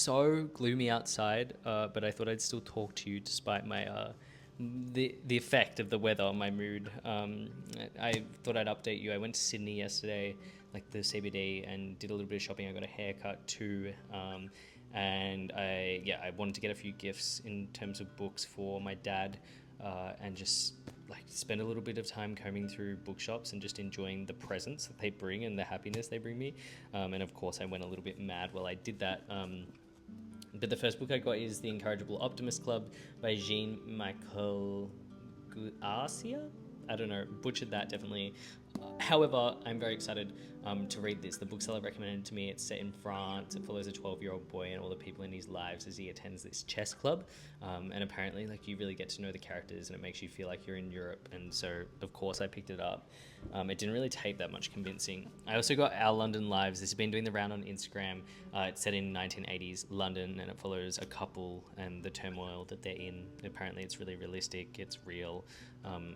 so gloomy outside, but I thought I'd still talk to you despite my the effect of the weather on my mood. I thought I'd update you. I went to Sydney yesterday, like the CBD, and did a little bit of shopping. I got a haircut too, and I wanted to get a few gifts in terms of books for my dad, and just like spend a little bit of time combing through bookshops and just enjoying the presents that they bring and the happiness they bring me. And of course, I went a little bit mad while I did that. But the first book I got is The Incorrigible Optimist Club by Jean-Michel Guarcia. I don't know, butchered that definitely. However, I'm very excited to read this. The bookseller recommended it to me. It's set in France. It follows a 12-year-old boy and all the people in his lives as he attends this chess club. And apparently, like, you really get to know the characters and it makes you feel like you're in Europe. And so, of course, I picked it up. It didn't really take that much convincing. I also got Our London Lives. This has been doing the round on Instagram. It's set in 1980s London, and it follows a couple and the turmoil that they're in. Apparently, it's really realistic. It's real.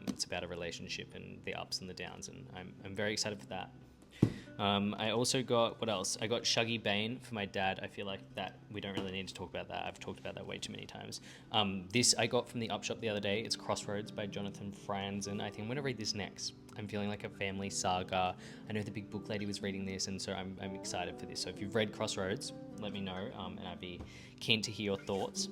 It's about a relationship and the ups and the downs, and I'm very excited for that. I also got, what else? I got Shuggy Bane for my dad. I feel like that we don't really need to talk about that. I've talked about that way too many times. This I got from the Upshop the other day. It's Crossroads by Jonathan Franzen. I think I'm going to read this next. I'm feeling like a family saga. I know the big book lady was reading this, and so I'm excited for this. So if you've read Crossroads, let me know, and I'd be keen to hear your thoughts.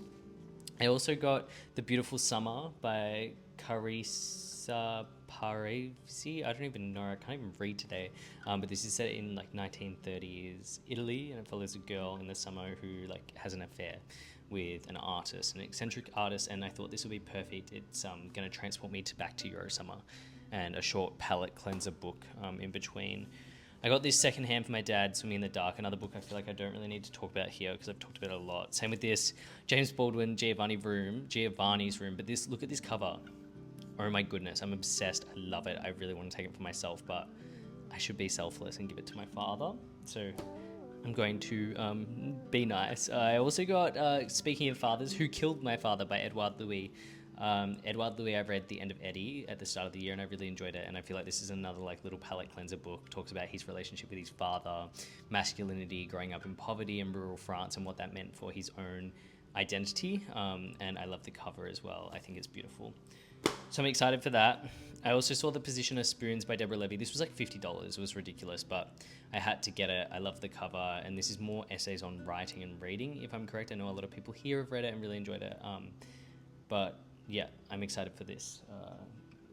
I also got The Beautiful Summer by Carissa Parisi. I don't even know. I can't even read today. But this is set in like 1930s Italy, and it follows a girl in the summer who like has an affair with an artist, an eccentric artist. And I thought this would be perfect. It's going to transport me back to Eurosummer, and a short palate cleanser book in between. I got this secondhand for my dad, Swimming in the Dark, another book I feel like I don't really need to talk about here because I've talked about it a lot. Same with this, James Baldwin, Giovanni's Room. But this, look at this cover. Oh my goodness, I'm obsessed. I love it. I really want to take it for myself, but I should be selfless and give it to my father. So I'm going to be nice. I also got, speaking of fathers, Who Killed My Father by Edouard Louis. Edouard Louis, I've read The End of Eddie at the start of the year, and I really enjoyed it, and I feel like this is another like little palate cleanser book. Talks about his relationship with his father, masculinity, growing up in poverty in rural France, and what that meant for his own identity, and I love the cover as well. I think it's beautiful, so I'm excited for that. I also saw The Position of Spoons by Deborah Levy. This was like $50. It was ridiculous, but I had to get it. I love the cover, and this is more essays on writing and reading, if I'm correct. I know a lot of people here have read it and really enjoyed it, but yeah, I'm excited for this.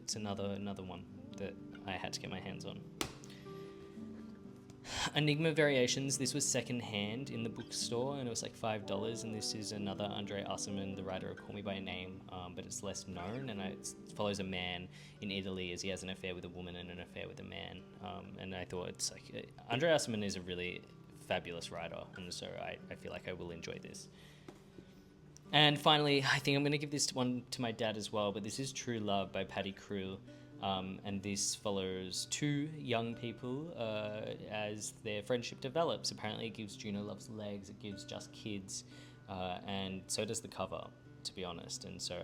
It's another one that I had to get my hands on. Enigma Variations. This was secondhand in the bookstore, and it was like $5. And this is another Andre Asserman, the writer of Call Me by a Name, but it's less known, and it follows a man in Italy as he has an affair with a woman and an affair with a man. And I thought it's like Andre Asserman is a really fabulous writer, and so I feel like I will enjoy this. And finally, I think I'm going to give this one to my dad as well, but this is True Love by Paddy Creel, and this follows two young people as their friendship develops. Apparently it gives Juno Loves Legs, it gives Just Kids, and so does the cover, to be honest. And so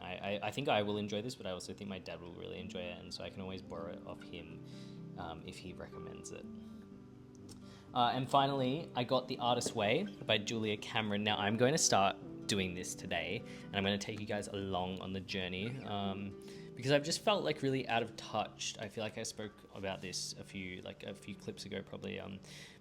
I think I will enjoy this, but I also think my dad will really enjoy it, and so I can always borrow it off him if he recommends it. And finally, I got The Artist's Way by Julia Cameron. Now, I'm going to start doing this today, and I'm going to take you guys along on the journey, because I've just felt like really out of touch. I feel like I spoke about this a few clips ago probably,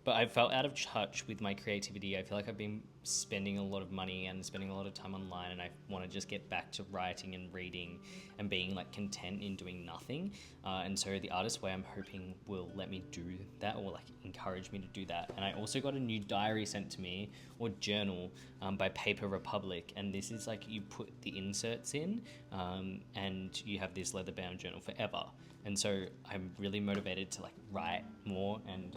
but I felt out of touch with my creativity. I feel like I've been spending a lot of money and spending a lot of time online, and I want to just get back to writing and reading and being like content in doing nothing. And so The Artist's Way, I'm hoping, will let me do that, or like encourage me to do that. And I also got a new diary sent to me, or journal, by Paper Republic, and this is like you put the inserts in, and you have this leather bound journal forever. And so I'm really motivated to like write more and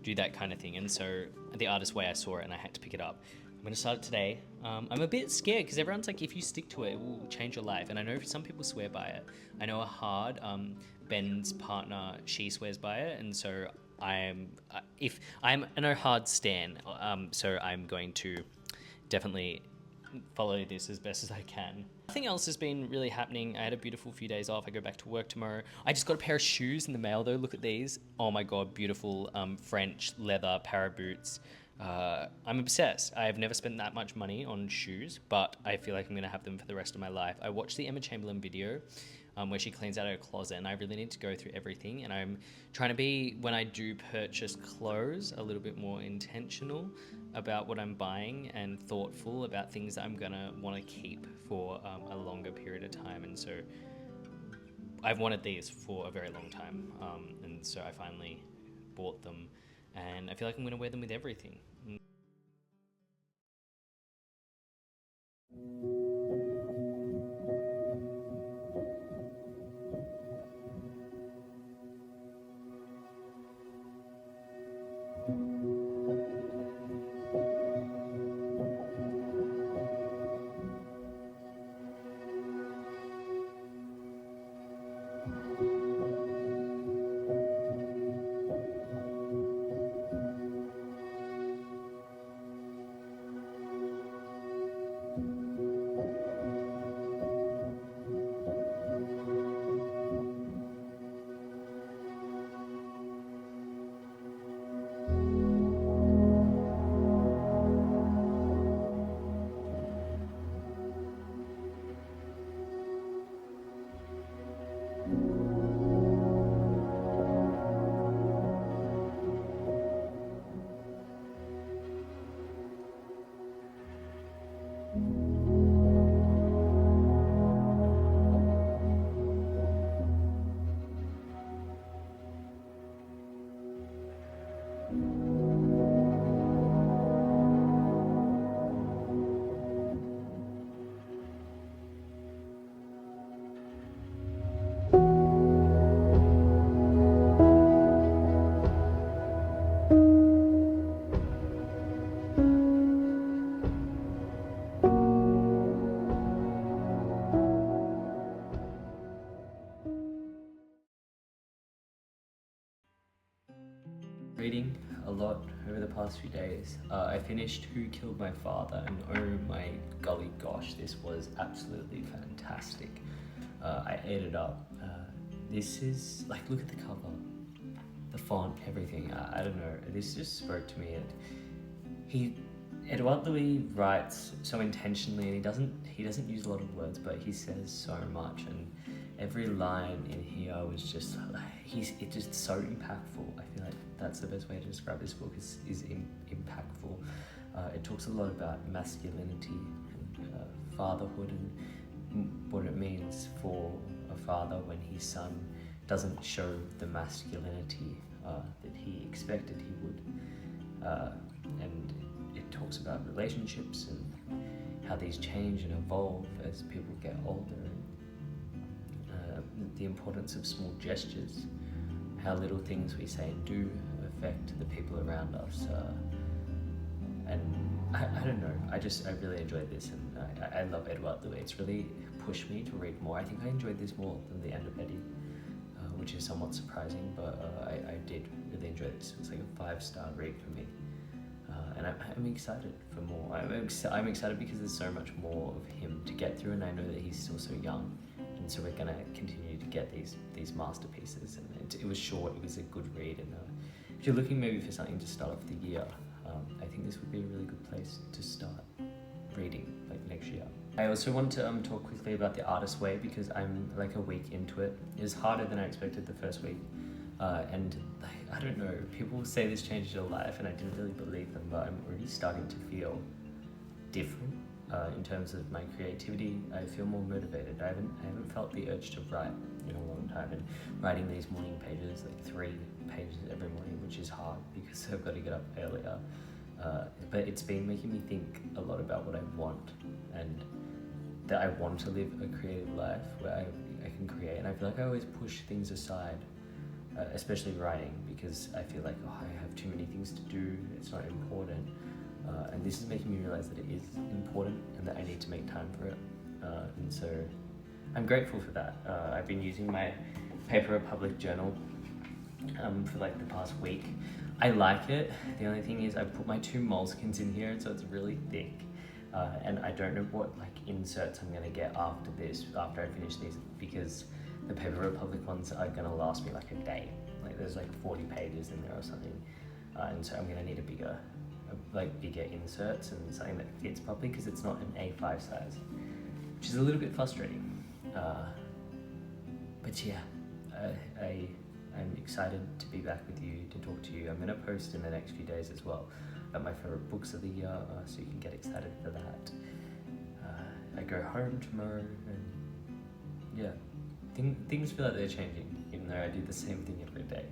do that kind of thing. And so The Artist's Way, I saw it and I had to pick it up. I'm going to start it today. I'm a bit scared because everyone's like, if you stick to it, it will change your life. And I know some people swear by it. I know Ben's partner, she swears by it. And so I'm a hard stan. So I'm going to definitely follow this as best as I can. Nothing else has been really happening. I had a beautiful few days off. I go back to work tomorrow. I just got a pair of shoes in the mail though. Look at these. Oh my God, beautiful French leather para boots. I'm obsessed. I've never spent that much money on shoes, but I feel like I'm going to have them for the rest of my life. I watched the Emma Chamberlain video where she cleans out her closet, and I really need to go through everything. And I'm trying to be, when I do purchase clothes, a little bit more intentional about what I'm buying and thoughtful about things that I'm going to want to keep for a longer period of time. And so I've wanted these for a very long time. And so I finally bought them, and I feel like I'm going to wear them with everything. Reading a lot over the past few days. I finished Who Killed My Father, and oh my golly gosh, this was absolutely fantastic. I ate it up. This is, like, look at the cover, the font, everything. I don't know, this just spoke to me. And Edouard Louis writes so intentionally, and he doesn't use a lot of words, but he says so much, and every line in here was just, it's just so impactful. I feel like that's the best way to describe this book, is impactful. It talks a lot about masculinity and fatherhood, and what it means for a father when his son doesn't show the masculinity that he expected he would. And it talks about relationships and how these change and evolve as people get older, and the importance of small gestures, how little things we say and do affect the people around us. And I don't know, I really enjoyed this, and I love Edouard Louis. It's really pushed me to read more. I think I enjoyed this more than The End of Eddie, which is somewhat surprising, but I did really enjoy this. It was like a 5-star read for me. And I'm excited for more. I'm excited because there's so much more of him to get through, and I know that he's still so young, and so we're gonna continue to get these masterpieces. And it was short. It was a good read, and if you're looking maybe for something to start off the year, I think this would be a really good place to start reading, like, next year. I also want to talk quickly about The Artist's Way, because I'm like a week into it. It was harder than I expected the first week. And I don't know, people say this changed your life, and I didn't really believe them, but I'm already starting to feel different in terms of my creativity. I feel more motivated. I haven't felt the urge to write in a long time, and writing these morning pages, like 3 pages every morning, which is hard because I've got to get up earlier. But it's been making me think a lot about what I want, and that I want to live a creative life where I can create. And I feel like I always push things aside, especially writing, because I feel like, I have too many things to do, it's not important. And this is making me realize that it is important, and that I need to make time for it. And so I'm grateful for that. I've been using my Paper Republic journal for like the past week. I like it. The only thing is I put my 2 moleskins in here, so it's really thick. And I don't know what like inserts I'm gonna get after this, after I finish these, because the Paper Republic ones are gonna last me like a day. Like there's like 40 pages in there or something. And so I'm gonna need a bigger like bigger inserts and something that fits properly, because it's not an A5 size, which is a little bit frustrating. But yeah, I'm excited to be back with you, to talk to you. I'm going to post in the next few days as well about my favorite books of the year, so you can get excited for that. I go home tomorrow, and yeah, things feel like they're changing, even though I do the same thing every day.